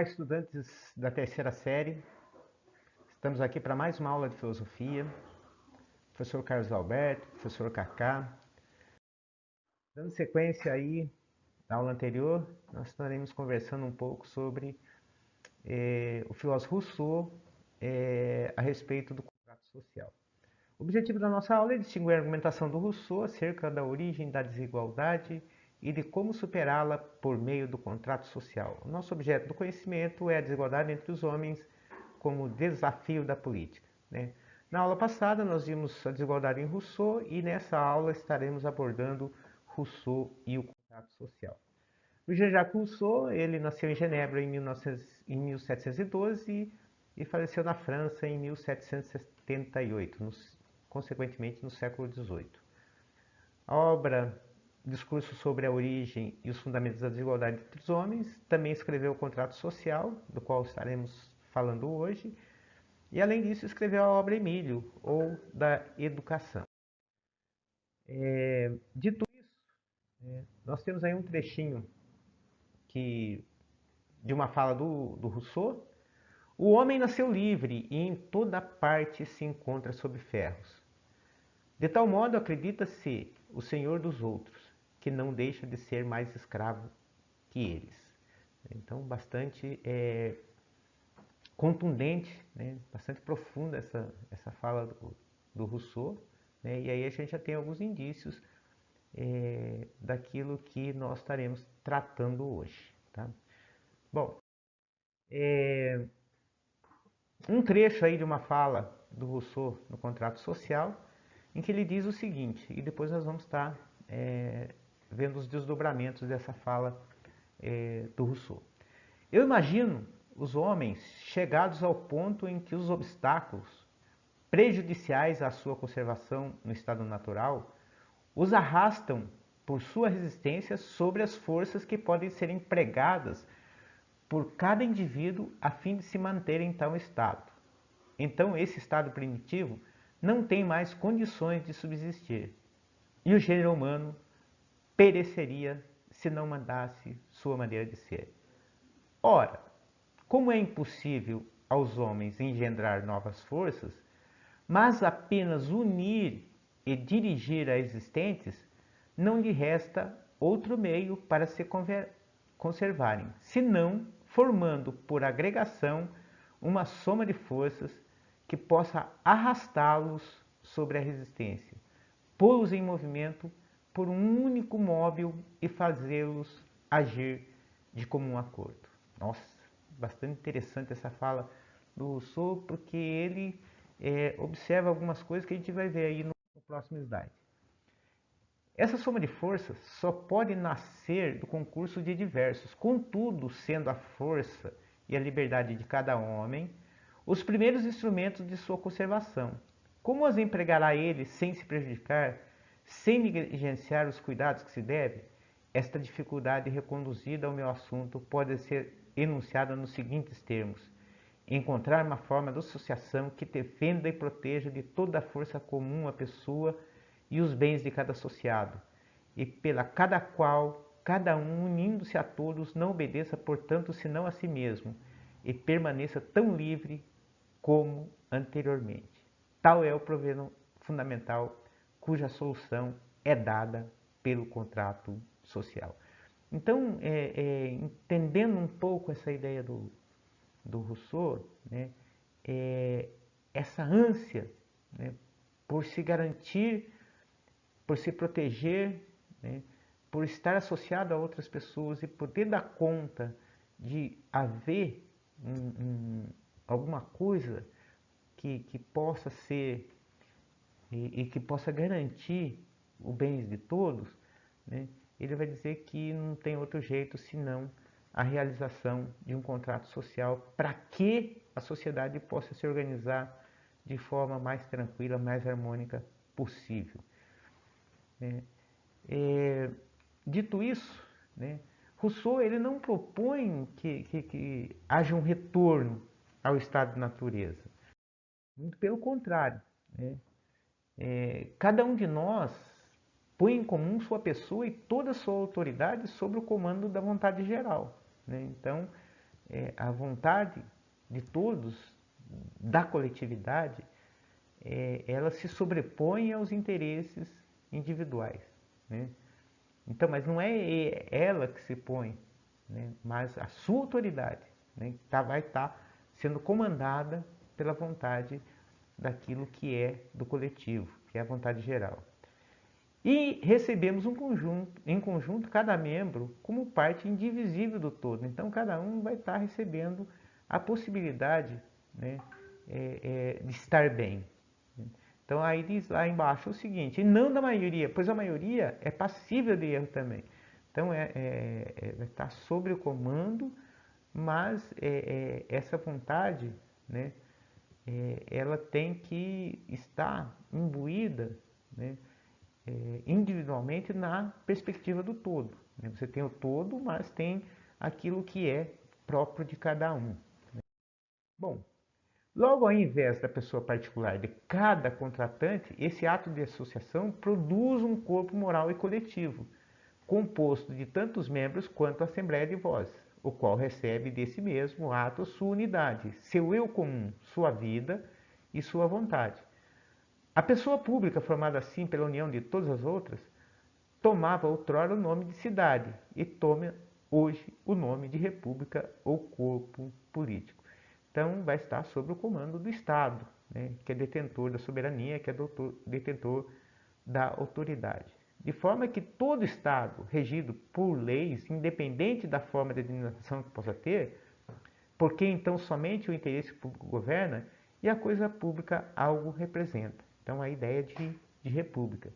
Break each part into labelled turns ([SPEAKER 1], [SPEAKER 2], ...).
[SPEAKER 1] Olá, estudantes da terceira série. Estamos aqui para mais uma aula de filosofia. Professor Carlos Alberto, professor Kaká. Dando sequência aí na aula anterior, nós estaremos conversando um pouco sobre o filósofo Rousseau a respeito do contrato social. O objetivo da nossa aula é distinguir a argumentação do Rousseau acerca da origem da desigualdade e de como superá-la por meio do contrato social. O nosso objeto do conhecimento é a desigualdade entre os homens como desafio da política, né? Na aula passada nós vimos a desigualdade em Rousseau e nessa aula estaremos abordando Rousseau e o contrato social. O Jean-Jacques Rousseau, ele nasceu em Genebra em 1712 e faleceu na França em 1778, consequentemente no século XVIII. A obra Discurso sobre a origem e os fundamentos da desigualdade entre os homens também escreveu o Contrato Social, do qual estaremos falando hoje, e além disso escreveu a obra Emílio, ou da Educação. Dito isso, nós temos aí um trechinho de uma fala do Rousseau. O homem nasceu livre e em toda parte se encontra sob ferros. De tal modo acredita-se o senhor dos outros, que não deixa de ser mais escravo que eles. Então, bastante contundente, né? Bastante profunda essa fala do Rousseau, né? E aí a gente já tem alguns indícios daquilo que nós estaremos tratando hoje. Tá? Bom, um trecho aí de uma fala do Rousseau no Contrato Social, em que ele diz o seguinte, e depois nós vamos estar vendo os desdobramentos dessa fala do Rousseau. Eu imagino os homens chegados ao ponto em que os obstáculos prejudiciais à sua conservação no estado natural os arrastam por sua resistência sobre as forças que podem ser empregadas por cada indivíduo a fim de se manter em tal estado. Então, esse estado primitivo não tem mais condições de subsistir, e o gênero humano pereceria se não mudasse sua maneira de ser. Ora, como é impossível aos homens engendrar novas forças, mas apenas unir e dirigir a existentes, não lhe resta outro meio para se conservarem, senão formando por agregação uma soma de forças que possa arrastá-los sobre a resistência, pô-los em movimento por um único móvel e fazê-los agir de comum acordo. Nossa, bastante interessante essa fala do Rousseau, porque ele observa algumas coisas que a gente vai ver aí no próximo slide. Essa soma de forças só pode nascer do concurso de diversos, contudo, sendo a força e a liberdade de cada homem os primeiros instrumentos de sua conservação. Como as empregará ele sem se prejudicar, sem negligenciar os cuidados que se deve? Esta dificuldade reconduzida ao meu assunto pode ser enunciada nos seguintes termos: encontrar uma forma de associação que defenda e proteja de toda a força comum a pessoa e os bens de cada associado, e pela cada qual, cada um, unindo-se a todos, não obedeça, portanto, senão a si mesmo, e permaneça tão livre como anteriormente. Tal é o problema fundamental cuja solução é dada pelo contrato social. Então, entendendo um pouco essa ideia do Rousseau, né, essa ânsia, né, por se garantir, por se proteger, né, por estar associado a outras pessoas e poder dar conta de haver alguma coisa que possa ser e que possa garantir o bem de todos, né, ele vai dizer que não tem outro jeito senão a realização de um contrato social para que a sociedade possa se organizar de forma mais tranquila, mais harmônica possível. Dito isso, né, Rousseau ele não propõe que haja um retorno ao estado de natureza. Muito pelo contrário, né? Cada um de nós põe em comum sua pessoa e toda a sua autoridade sobre o comando da vontade geral, né? Então, a vontade de todos, da coletividade, ela se sobrepõe aos interesses individuais, né? Então, mas não é ela que se põe, né? Mas a sua autoridade, né? Vai estar sendo comandada pela vontade daquilo que é do coletivo, que é a vontade geral. E recebemos em conjunto, cada membro como parte indivisível do todo. Então, cada um vai estar recebendo a possibilidade, né, de estar bem. Então, aí diz lá embaixo o seguinte: e não da maioria, pois a maioria é passível de erro também. Então, vai estar sobre o comando, mas essa vontade, né, ela tem que estar imbuída, né, individualmente na perspectiva do todo, né? Você tem o todo, mas tem aquilo que é próprio de cada um. Bom, logo ao invés da pessoa particular de cada contratante, esse ato de associação produz um corpo moral e coletivo, composto de tantos membros quanto a Assembleia de Vozes, o qual recebe desse mesmo ato sua unidade, seu eu comum, sua vida e sua vontade. A pessoa pública, formada assim pela união de todas as outras, tomava outrora o nome de cidade e toma hoje o nome de república ou corpo político. Então, vai estar sob o comando do Estado, né, que é detentor da soberania, que é detentor da autoridade. De forma que todo Estado, regido por leis, independente da forma de denominação que possa ter, porque então somente o interesse público governa e a coisa pública algo representa. Então, a ideia de república.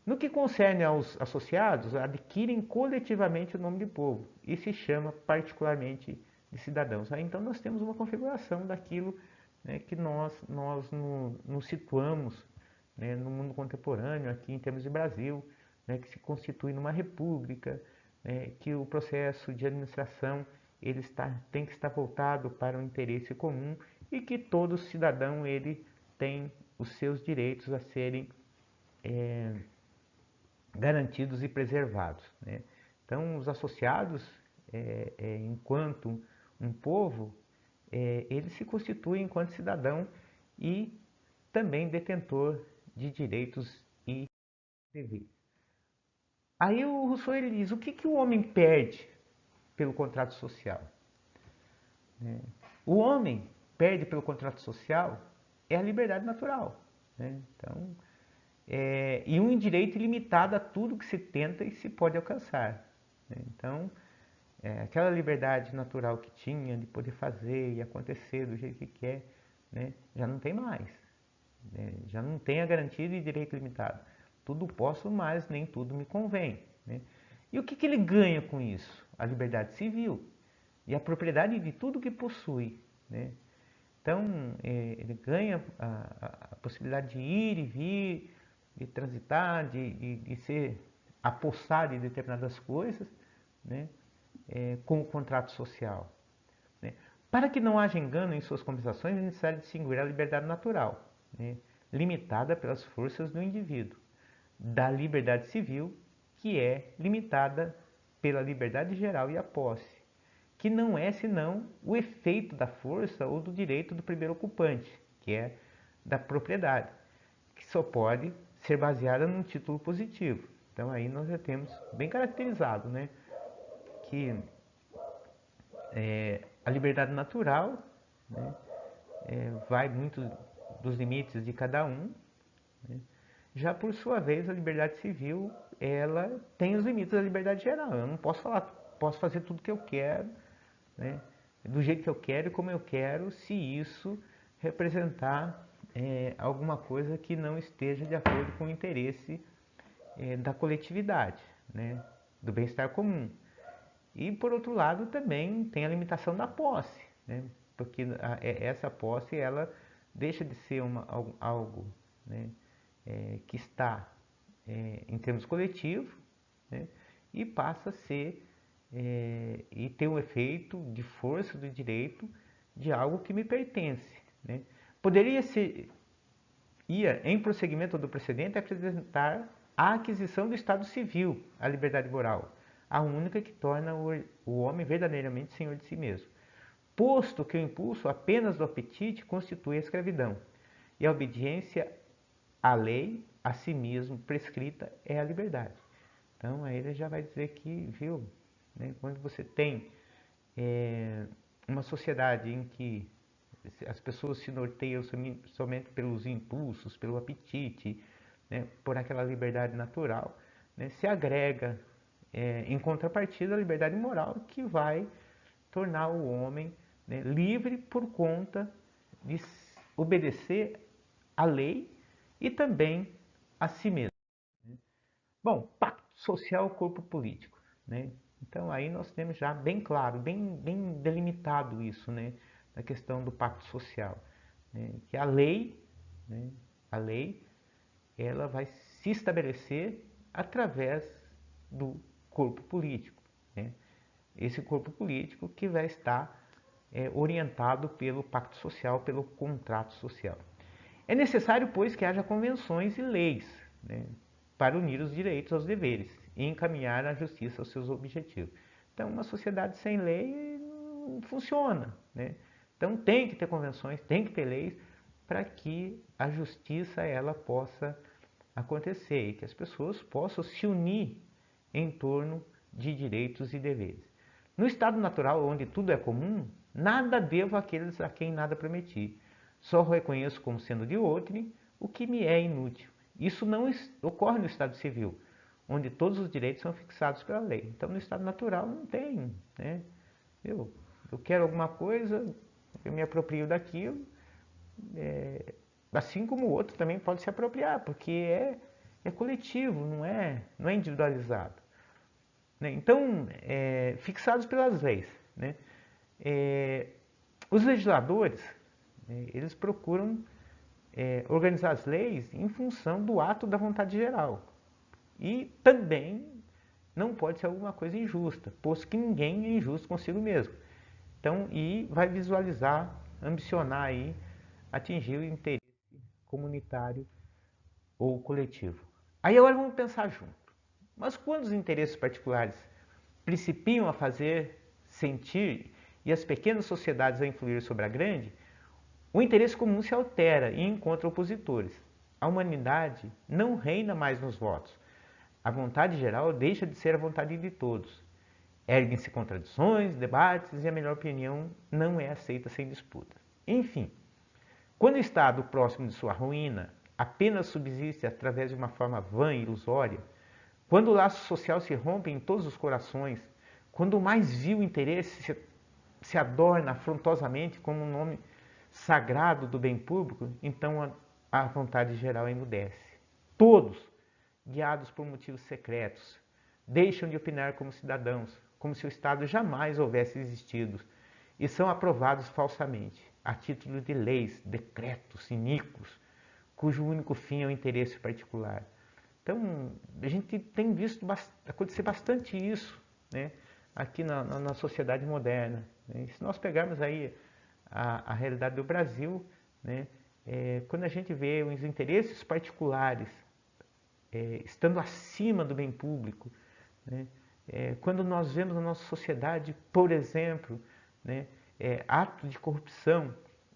[SPEAKER 1] No que concerne aos associados, adquirem coletivamente o nome de povo e se chama particularmente de cidadãos. Aí, então nós temos uma configuração daquilo, né, que nós nos situamos, né, no mundo contemporâneo, aqui em termos de Brasil, né, que se constitui numa república, né, que o processo de administração tem que estar voltado para o interesse comum e que todo cidadão ele tem os seus direitos a serem garantidos e preservados, né? Então, os associados, enquanto um povo, ele se constitui enquanto cidadão e também detentor de direitos e deveres. Aí o Rousseau ele diz: o que o homem perde pelo contrato social? O homem perde pelo contrato social é a liberdade natural, né? Então, e um direito ilimitado a tudo que se tenta e se pode alcançar, né? Então, aquela liberdade natural que tinha de poder fazer e acontecer do jeito que quer, né, já não tem mais, né? Já não tem a garantia de direito limitado. Tudo posso, mas nem tudo me convém, né? E o que ele ganha com isso? A liberdade civil e a propriedade de tudo que possui, né? Então, ele ganha a possibilidade de ir e vir, de transitar, de ser apossado em determinadas coisas, né, com o contrato social, né. Para que não haja engano em suas compensações, é necessário distinguir a liberdade natural, né, limitada pelas forças do indivíduo, da liberdade civil, que é limitada pela liberdade geral e a posse, que não é senão o efeito da força ou do direito do primeiro ocupante, que é da propriedade, que só pode ser baseada num título positivo. Então aí nós já temos bem caracterizado, né, que a liberdade natural, né, vai muito dos limites de cada um, né. Já por sua vez a liberdade civil ela tem os limites da liberdade geral. Eu não posso fazer tudo que eu quero, né, do jeito que eu quero e como eu quero, se isso representar alguma coisa que não esteja de acordo com o interesse da coletividade, né, do bem-estar comum. E por outro lado também tem a limitação da posse, né, porque essa posse ela deixa de ser algo, né, que está em termos coletivos, né, e passa a ser e ter um efeito de força do direito de algo que me pertence, né. Poderia ser, em prosseguimento do precedente, acrescentar a aquisição do Estado civil, a liberdade moral, a única que torna o homem verdadeiramente senhor de si mesmo. posto que o impulso apenas do apetite constitui a escravidão, e a obediência à lei, a si mesmo prescrita, é a liberdade. Então, aí ele já vai dizer que, viu, né, quando você tem uma sociedade em que as pessoas se norteiam somente pelos impulsos, pelo apetite, né, por aquela liberdade natural, né, se agrega, em contrapartida, a liberdade moral que vai tornar o homem, né, livre por conta de obedecer à lei e também a si mesmo. Bom, pacto social, corpo político, né? Então aí nós temos já bem claro, bem delimitado isso, né? Na questão do pacto social, né? Que a lei, né? A lei, ela vai se estabelecer através do corpo político, né? Esse corpo político que vai estar orientado pelo pacto social, pelo contrato social. É necessário, pois, que haja convenções e leis, né, para unir os direitos aos deveres e encaminhar a justiça aos seus objetivos. Então, uma sociedade sem lei não funciona, né? Então, tem que ter convenções, tem que ter leis para que a justiça ela possa acontecer e que as pessoas possam se unir em torno de direitos e deveres. No estado natural, onde tudo é comum, nada devo àqueles a quem nada prometi. Só reconheço como sendo de outrem o que me é inútil. Isso não ocorre no estado civil, onde todos os direitos são fixados pela lei. Então, no estado natural não tem, né? Eu quero alguma coisa, eu me aproprio daquilo, assim como o outro também pode se apropriar, porque é coletivo, não é individualizado, né? Então, fixados pelas leis, né? Os legisladores, eles procuram organizar as leis em função do ato da vontade geral. E também não pode ser alguma coisa injusta, posto que ninguém é injusto consigo mesmo. Então, e vai visualizar, ambicionar aí, atingir o interesse comunitário ou coletivo. Aí agora vamos pensar junto. Mas quando os interesses particulares principiam a fazer sentir e as pequenas sociedades a influir sobre a grande, o interesse comum se altera e encontra opositores. A humanidade não reina mais nos votos. A vontade geral deixa de ser a vontade de todos. Erguem-se contradições, debates e a melhor opinião não é aceita sem disputa. Enfim, quando o Estado, próximo de sua ruína, apenas subsiste através de uma forma vã e ilusória, quando o laço social se rompe em todos os corações, quando o mais vil interesse se adorna afrontosamente como um nome sagrado do bem público, então a vontade geral emudece. Todos, guiados por motivos secretos, deixam de opinar como cidadãos, como se o Estado jamais houvesse existido, e são aprovados falsamente, a título de leis, decretos iníquos, cujo único fim é o interesse particular. Então, a gente tem visto acontecer bastante isso, né, aqui na sociedade moderna, né? Se nós pegarmos aí a realidade do Brasil, né, quando a gente vê os interesses particulares estando acima do bem público, né, quando nós vemos na nossa sociedade, por exemplo, né, atos de corrupção,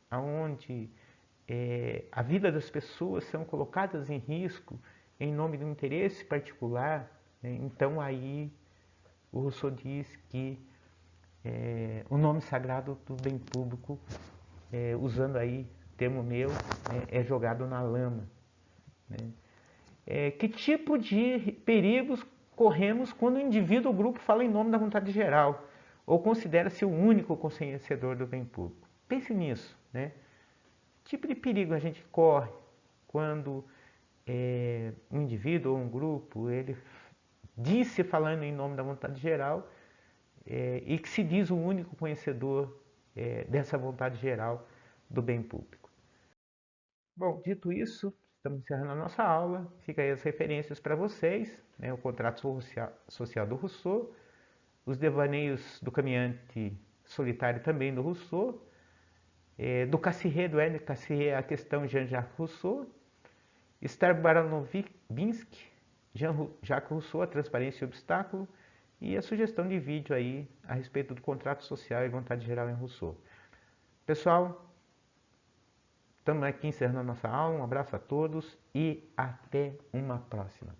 [SPEAKER 1] onde a vida das pessoas são colocadas em risco em nome de um interesse particular, né, então aí o Rousseau diz que o nome sagrado do bem público, usando aí termo meu, é jogado na lama, né? Que tipo de perigos corremos quando o indivíduo ou grupo fala em nome da vontade geral ou considera-se o único conhecedor do bem público? Pense nisso, né? Que tipo de perigo a gente corre quando um indivíduo ou um grupo ele disse falando em nome da vontade geral e que se diz o único conhecedor dessa vontade geral do bem público. Bom, dito isso, estamos encerrando a nossa aula. Fica aí as referências para vocês, né? O contrato social do Rousseau, os devaneios do caminhante solitário também do Rousseau, do Cassirer, do Ernest Cassirer, a questão Jean-Jacques Rousseau, Starbaronovinsky, Jean-Jacques Rousseau, a transparência e o obstáculo, e a sugestão de vídeo aí a respeito do contrato social e vontade geral em Rousseau. Pessoal, estamos aqui encerrando a nossa aula. Um abraço a todos e até uma próxima.